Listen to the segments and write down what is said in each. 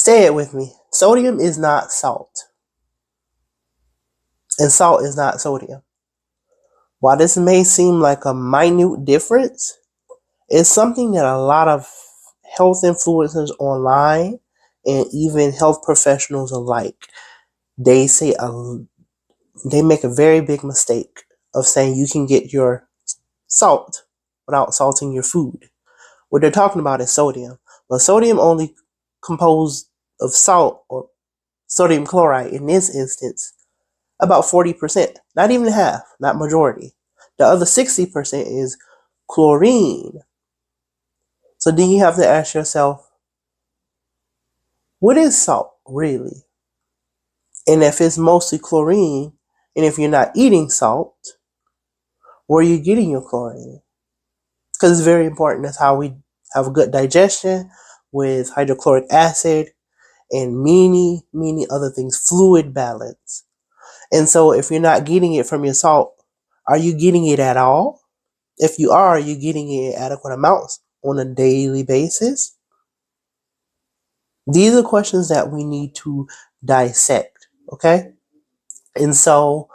Say it with me. Sodium is not salt. And salt is not sodium. While this may seem like a minute difference, it's something that a lot of health influencers online and even health professionals alike, they say they make a very big mistake of saying you can get your salt without salting your food. What they're talking about is sodium. But sodium only composed of salt, or sodium chloride in this instance, about 40%. Not even half, not majority. The other 60% is chlorine. So then you have to ask yourself, what is salt really? And if it's mostly chlorine, and if you're not eating salt, where are you getting your chlorine? Because it's very important. That's how we have a good digestion with hydrochloric acid and many other things, fluid balance. And so if you're not getting it from your salt, are you getting it at all? If you are you getting it in adequate amounts on a daily basis? These are questions that we need to dissect, okay? And so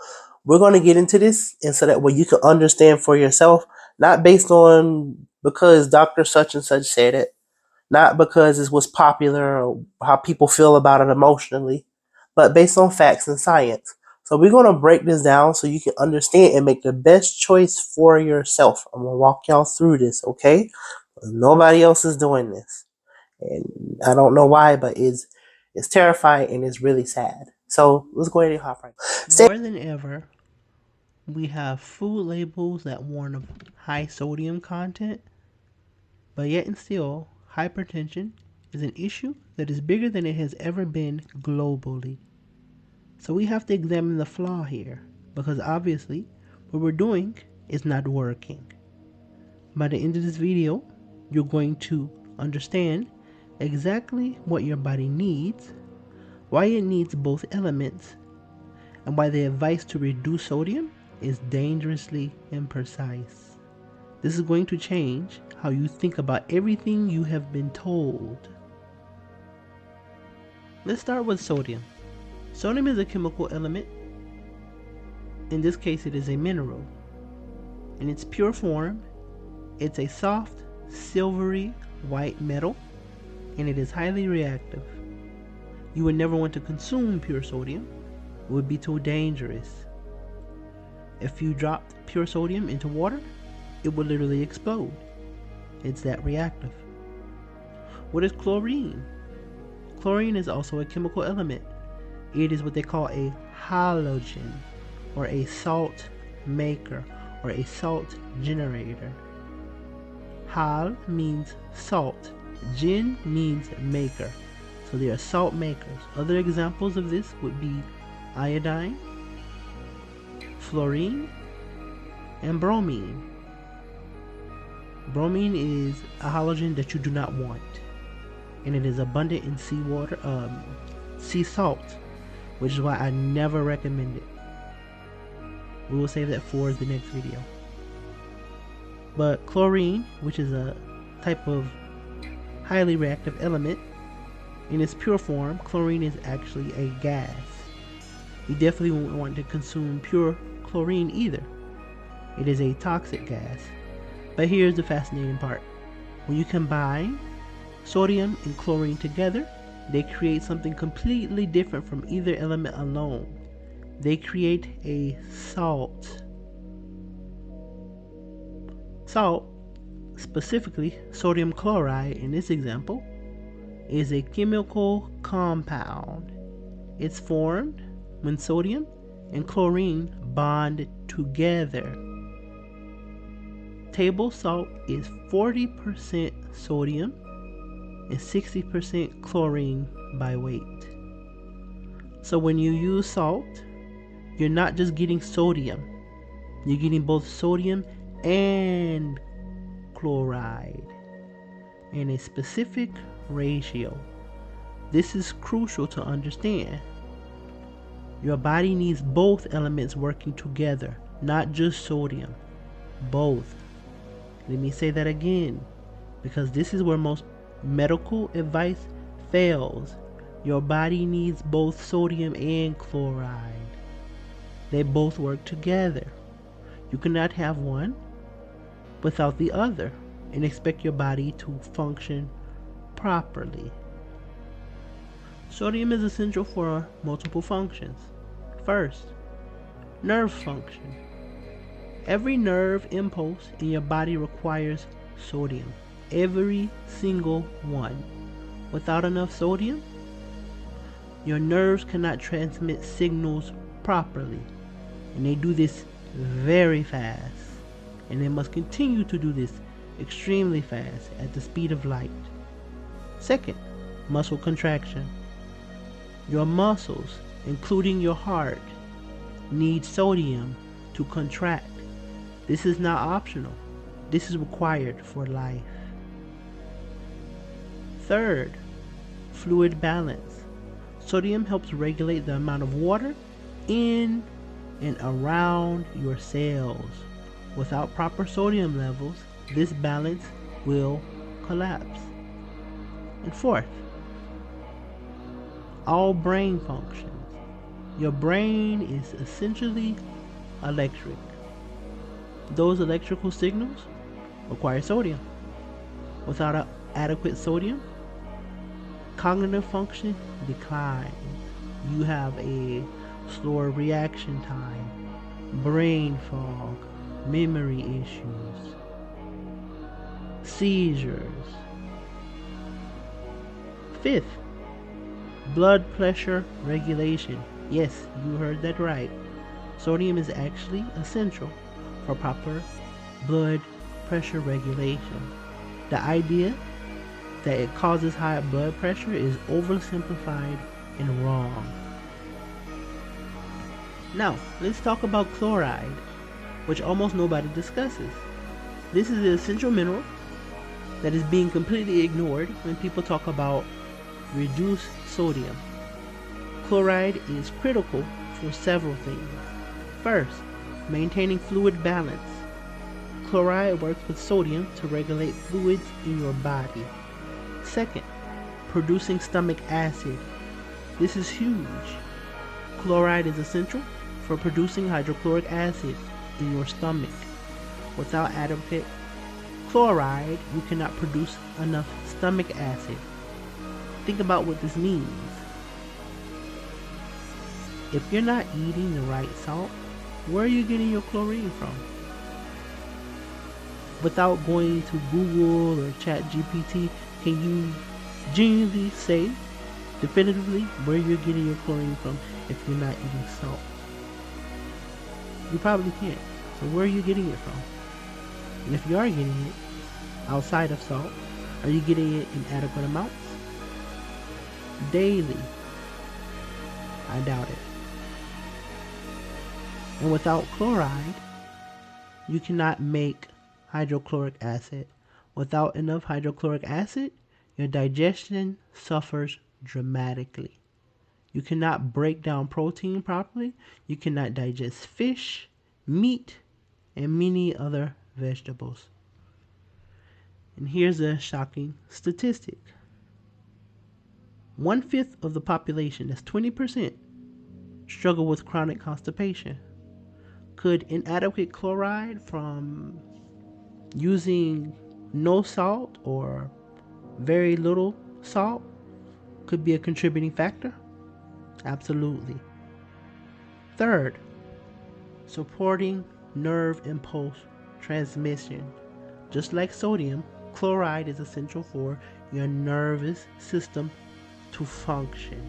we're going to get into this, and so that way you can understand for yourself, not based on because Dr. Such and Such said it, not because it was popular or how people feel about it emotionally, but based on facts and science. So we're going to break this down so you can understand and make the best choice for yourself. I'm going to walk y'all through this, okay? Nobody else is doing this. And I don't know why, but it's terrifying and it's really sad. So let's go ahead and hop right. More than ever, we have food labels that warn of high sodium content, but yet and still, hypertension is an issue that is bigger than it has ever been globally. So we have to examine the flaw here, because obviously what we're doing is not working. By the end of this video, you're going to understand exactly what your body needs, why it needs both elements, and why the advice to reduce sodium is dangerously imprecise. This is going to change how you think about everything you have been told. Let's start with sodium. Sodium is a chemical element. In this case, it is a mineral. In its pure form, it's a soft, silvery white metal, and it is highly reactive. You would never want to consume pure sodium. It would be too dangerous. If you dropped pure sodium into water, it would literally explode. It's that reactive. What is chlorine? Chlorine is also a chemical element. It is what they call a halogen, or a salt maker, or a salt generator. Hal means salt. Gen means maker. So they are salt makers. Other examples of this would be iodine, fluorine, and bromine. Bromine is a halogen that you do not want, and it is abundant in seawater, sea salt, which is why I never recommend it. We will save that for the next video. But chlorine, which is a type of highly reactive element, in its pure form, chlorine is actually a gas. You definitely won't want to consume pure chlorine either. It is a toxic gas. But here's the fascinating part. When you combine sodium and chlorine together, they create something completely different from either element alone. They create a salt. Salt, specifically sodium chloride in this example, is a chemical compound. It's formed when sodium and chlorine bond together. Table salt is 40% sodium and 60% chlorine by weight. So when you use salt, you're not just getting sodium, you're getting both sodium and chloride in a specific ratio. This is crucial to understand. Your body needs both elements working together, not just sodium. Both. Let me say that again, because this is where most medical advice fails. Your body needs both sodium and chloride. They both work together. You cannot have one without the other and expect your body to function properly. Sodium is essential for multiple functions. First, nerve function. Every nerve impulse in your body requires sodium. Every single one. Without enough sodium, your nerves cannot transmit signals properly. And they do this very fast. And they must continue to do this extremely fast at the speed of light. Second, muscle contraction. Your muscles, including your heart, need sodium to contract. This is not optional. This is required for life. Third, fluid balance. Sodium helps regulate the amount of water in and around your cells. Without proper sodium levels, this balance will collapse. And fourth, all brain functions. Your brain is essentially electric. Those electrical signals require sodium. Without adequate sodium, cognitive function declines. You have a slower reaction time, brain fog, memory issues, seizures. Fifth, blood pressure regulation. Yes, you heard that right. Sodium is actually essential for proper blood pressure regulation. The idea that it causes high blood pressure is oversimplified and wrong. Now, let's talk about chloride, which almost nobody discusses. This is an essential mineral that is being completely ignored when people talk about reduced sodium. Chloride is critical for several things. First, maintaining fluid balance. Chloride works with sodium to regulate fluids in your body. Second, producing stomach acid. This is huge. Chloride is essential for producing hydrochloric acid in your stomach. Without adequate chloride, you cannot produce enough stomach acid. Think about what this means. If you're not eating the right salt, where are you getting your chlorine from? Without going to Google or ChatGPT, can you genuinely say definitively where you're getting your chlorine from if you're not eating salt? You probably can't. So where are you getting it from? And if you are getting it outside of salt, are you getting it in adequate amounts? Daily? I doubt it. And without chloride, you cannot make hydrochloric acid. Without enough hydrochloric acid, your digestion suffers dramatically. You cannot break down protein properly. You cannot digest fish, meat, and many other vegetables. And here's a shocking statistic. 1/5 of the population, that's 20%, struggle with chronic constipation. Could inadequate chloride from using no salt or very little salt could be a contributing factor? Absolutely. Third, supporting nerve impulse transmission. Just like sodium, chloride is essential for your nervous system to function.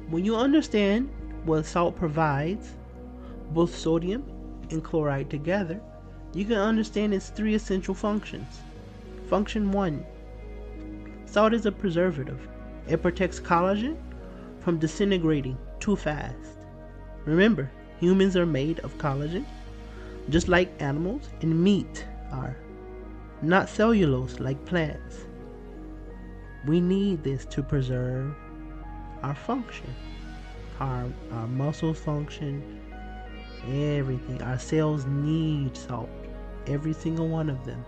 When you understand what salt provides, both sodium and chloride together, you can understand its 3 essential functions. Function 1. Salt is a preservative. It protects collagen from disintegrating too fast. Remember, humans are made of collagen, just like animals and meat are, not cellulose like plants. We need this to preserve our function, our muscles function, everything. Our cells need salt, every single one of them.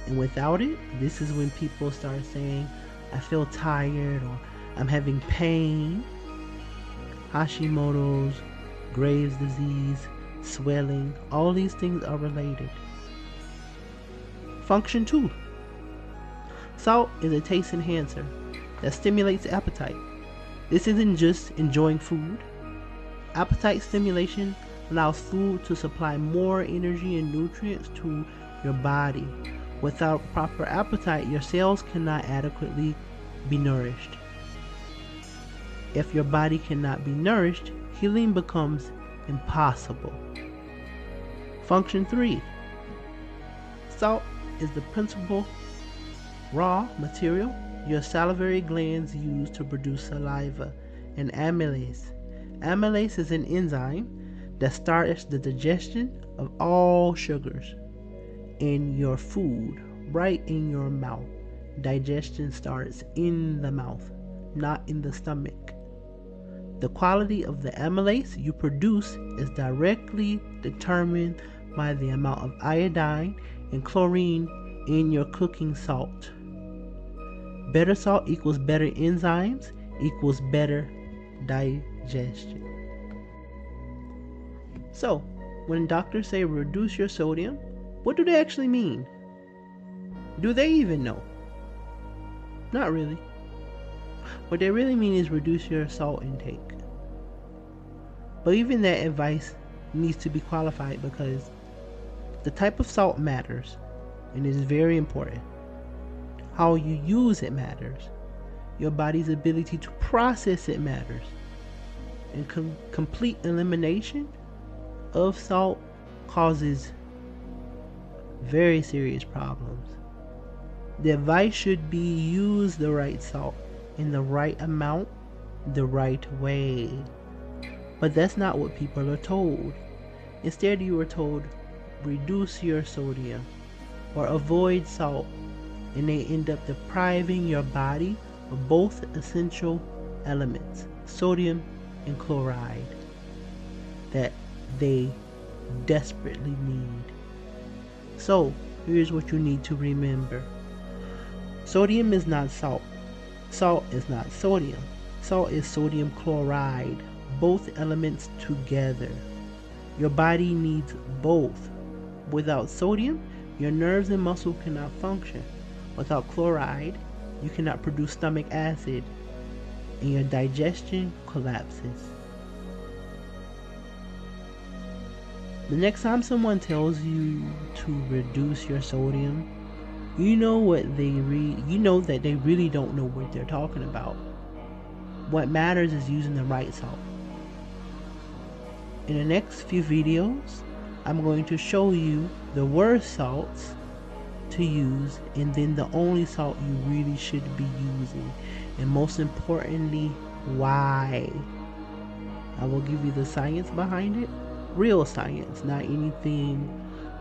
And without it, this is when people start saying, I feel tired, or I'm having pain, Hashimoto's, Graves' disease, swelling, all these things are related. Function 2. Salt is a taste enhancer that stimulates appetite. This isn't just enjoying food. Appetite stimulation allows food to supply more energy and nutrients to your body. Without proper appetite, your cells cannot adequately be nourished. If your body cannot be nourished, healing becomes impossible. Function 3. Salt is the principal raw material your salivary glands use to produce saliva and amylase. Amylase is an enzyme that starts the digestion of all sugars in your food, right in your mouth. Digestion starts in the mouth, not in the stomach. The quality of the amylase you produce is directly determined by the amount of iodine and chlorine in your cooking salt. Better salt equals better enzymes equals better digestion. So, when doctors say reduce your sodium, what do they actually mean? Do they even know? Not really. What they really mean is reduce your salt intake. But even that advice needs to be qualified because the type of salt matters and it is very important. How you use it matters. Your body's ability to process it matters. And complete elimination of salt causes very serious problems. The advice should be use the right salt in the right amount, the right way. But that's not what people are told. Instead, you are told reduce your sodium or avoid salt, and they end up depriving your body of both essential elements, sodium and chloride, that they desperately need. So, here's what you need to remember. Sodium is not salt. Salt is not sodium. Salt is sodium chloride, both elements together. Your body needs both. Without sodium, your nerves and muscle cannot function. Without chloride, you cannot produce stomach acid, and your digestion collapses. The next time someone tells you to reduce your sodium, you know that they really don't know what they're talking about. What matters is using the right salt. In the next few videos, I'm going to show you the worst salts to use and then the only salt you really should be using, and most importantly, why. I will give you the science behind it, real science, not anything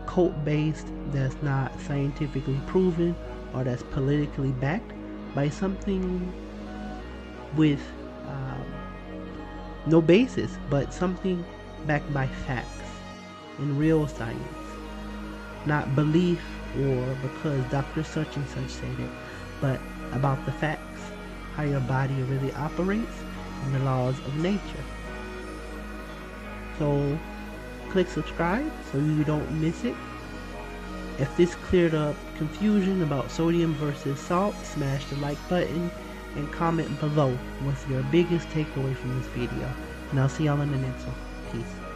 cult based that's not scientifically proven or that's politically backed by something with no basis, but something backed by facts and real science, not belief or because Dr. such and such said it, but about the facts, how your body really operates and the laws of nature. So click subscribe so you don't miss it. If this cleared up confusion about sodium versus salt, smash the like button and comment below with your biggest takeaway from this video. And I'll see y'all in the next one. Peace.